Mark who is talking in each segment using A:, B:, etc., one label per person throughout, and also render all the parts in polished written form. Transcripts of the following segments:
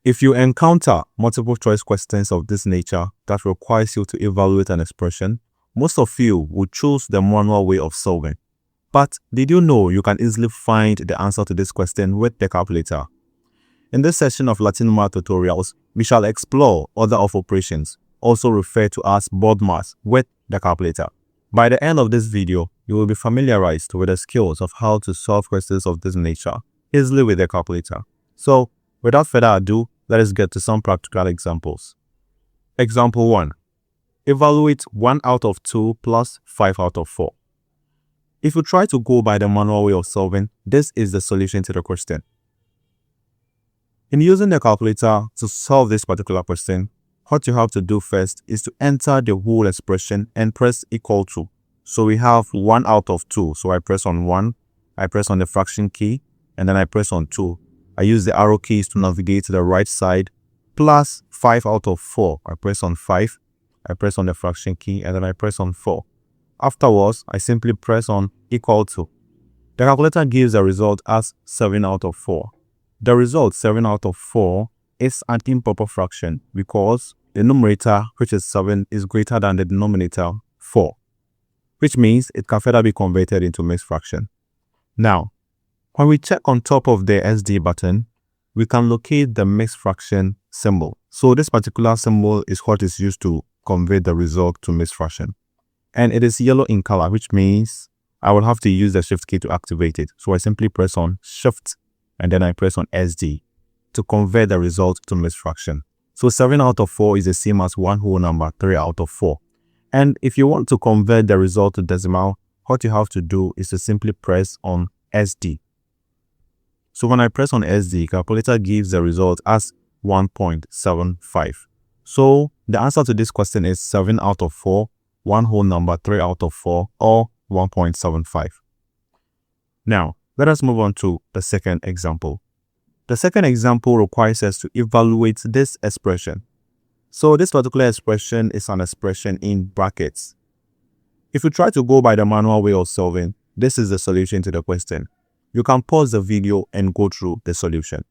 A: If you encounter multiple choice questions of this nature that requires you to evaluate an expression, most of you will choose the manual way of solving. But did you know you can easily find the answer to this question with the calculator? In this session of Larteen math tutorials, we shall explore order of operations, also referred to as BODMAS, with the calculator. By the end of this video, you will be familiarized with the skills of how to solve questions of this nature easily with the calculator. So, without further ado, let us get to some practical examples. Example 1. Evaluate 1 out of 2 plus 5 out of 4. If you try to go by the manual way of solving, this is the solution to the question. In using the calculator to solve this particular question, what you have to do first is to enter the whole expression and press equal to. So we have 1 out of 2. So I press on 1, I press on the fraction key, and then I press on 2. I use the arrow keys to navigate to the right side, plus 5 out of 4. I press on 5, I press on the fraction key, and then I press on 4. Afterwards, I simply press on equal to. The calculator gives the result as 7 out of 4. The result 7 out of 4 is an improper fraction because the numerator, which is 7, is greater than the denominator 4, which means it can further be converted into mixed fraction. Now, when we check on top of the SD button, we can locate the mixed fraction symbol. So this particular symbol is what is used to convert the result to mixed fraction. And it is yellow in color, which means I will have to use the shift key to activate it. So I simply press on shift and then I press on SD to convert the result to mixed fraction. So 7 out of 4 is the same as one whole number, 3 out of 4. And if you want to convert the result to decimal, what you have to do is to simply press on SD. So when I press on SD, calculator gives the result as 1.75. So the answer to this question is 7 out of 4, one whole number, 3 out of 4, or 1.75. Now, let us move on to the second example. The second example requires us to evaluate this expression. So this particular expression is an expression in brackets. If you try to go by the manual way of solving, this is the solution to the question. You can pause the video and go through the solution.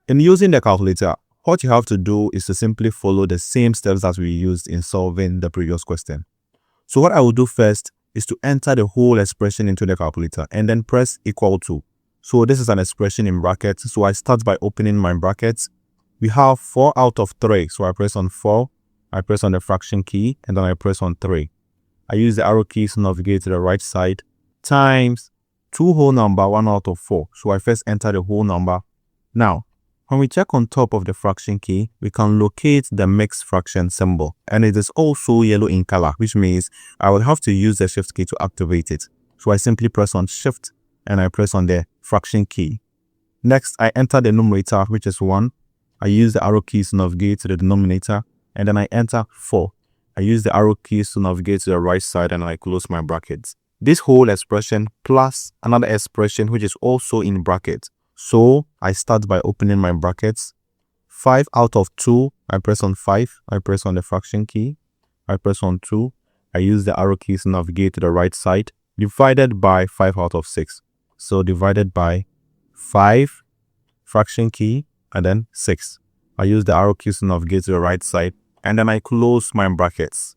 A: In using the calculator, what you have to do is to simply follow the same steps that we used in solving the previous question. So what I will do first is to enter the whole expression into the calculator and then press equal to. So this is an expression in brackets. So I start by opening my brackets. We have 4 out of 3. So I press on 4, I press on the fraction key, and then I press on 3. I use the arrow keys to navigate to the right side, times 2 whole number, 1 out of 4. So I first enter the whole number. Now, when we check on top of the fraction key, we can locate the mixed fraction symbol. And it is also yellow in color, which means I will have to use the shift key to activate it. So I simply press on shift and I press on the fraction key. Next, I enter the numerator, which is 1. I use the arrow keys to navigate to the denominator. And then I enter 4. I use the arrow keys to navigate to the right side and I close my brackets. This whole expression plus another expression which is also in brackets. So I start by opening my brackets. 5 out of 2, I press on 5, I press on the fraction key, I press on 2, I use the arrow keys to navigate to the right side, divided by 5 out of 6. So divided by 5, fraction key, and then 6. I use the arrow keys to navigate to the right side, and then I close my brackets.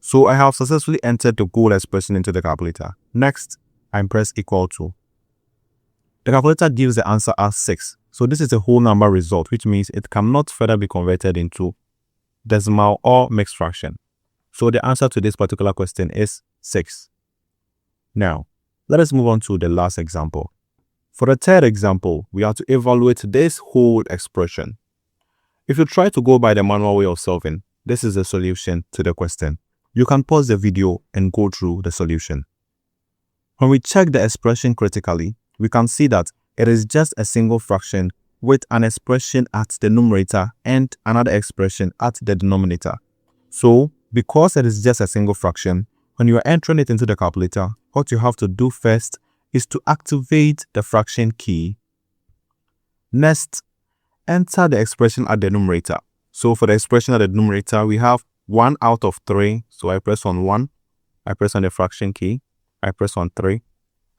A: So I have successfully entered the whole expression into the calculator. Next, I press equal to. The calculator gives the answer as 6. So this is a whole number result, which means it cannot further be converted into decimal or mixed fraction. So the answer to this particular question is 6. Now, let us move on to the last example. For the third example, we have to evaluate this whole expression. If you try to go by the manual way of solving, this is the solution to the question. You can pause the video and go through the solution. When we check the expression critically, we can see that it is just a single fraction with an expression at the numerator and another expression at the denominator. So, because it is just a single fraction, when you are entering it into the calculator, what you have to do first is to activate the fraction key. Next, enter the expression at the numerator. So for the expression at the numerator, we have 1 out of 3. So I press on 1, I press on the fraction key, I press on 3.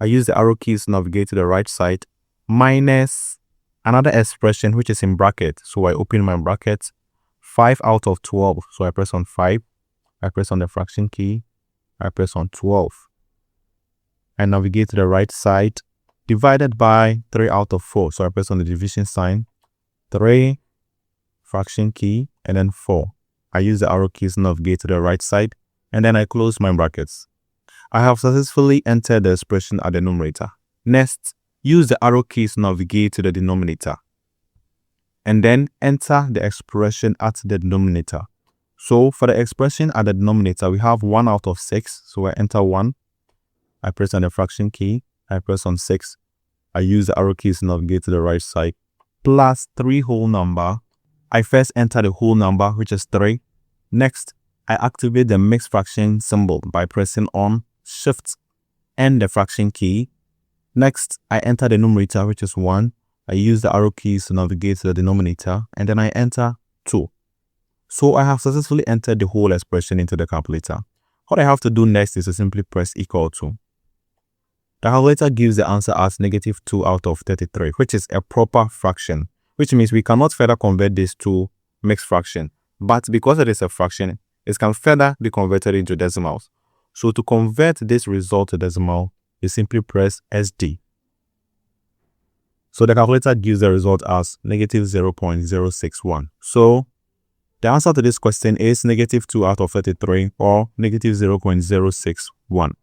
A: I use the arrow keys to navigate to the right side, minus another expression which is in bracket. So I open my bracket, 5 out of 12. So I press on 5, I press on the fraction key, I press on 12. I navigate to the right side, divided by 3 out of 4. So I press on the division sign, 3, fraction key, and then 4. I use the arrow keys to navigate to the right side, and then I close my brackets. I have successfully entered the expression at the numerator. Next, use the arrow keys to navigate to the denominator, and then enter the expression at the denominator. So for the expression at the denominator, we have 1 out of 6. So I enter 1. I press on the fraction key. I press on 6. I use the arrow keys to navigate to the right side. Plus 3 whole number. I first enter the whole number, which is 3. Next, I activate the mixed fraction symbol by pressing on Shift and the fraction key. Next, I enter the numerator, which is 1. I use the arrow keys to navigate to the denominator, and then I enter 2. So I have successfully entered the whole expression into the calculator. What I have to do next is to simply press equal to. The calculator gives the answer as -2 out of 33, which is a proper fraction, which means we cannot further convert this to mixed fraction. But because it is a fraction, it can further be converted into decimals. So to convert this result to decimal, you simply press SD. So the calculator gives the result as -0.061. So the answer to this question is -2 out of 33 or -0.061.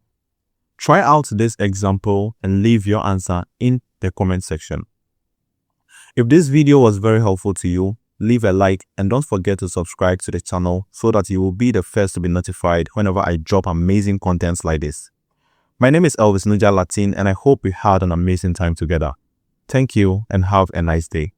A: Try out this example and leave your answer in the comment section. If this video was very helpful to you, leave a like and don't forget to subscribe to the channel so that you will be the first to be notified whenever I drop amazing contents like this. My name is Larteen and I hope we had an amazing time together. Thank you and have a nice day.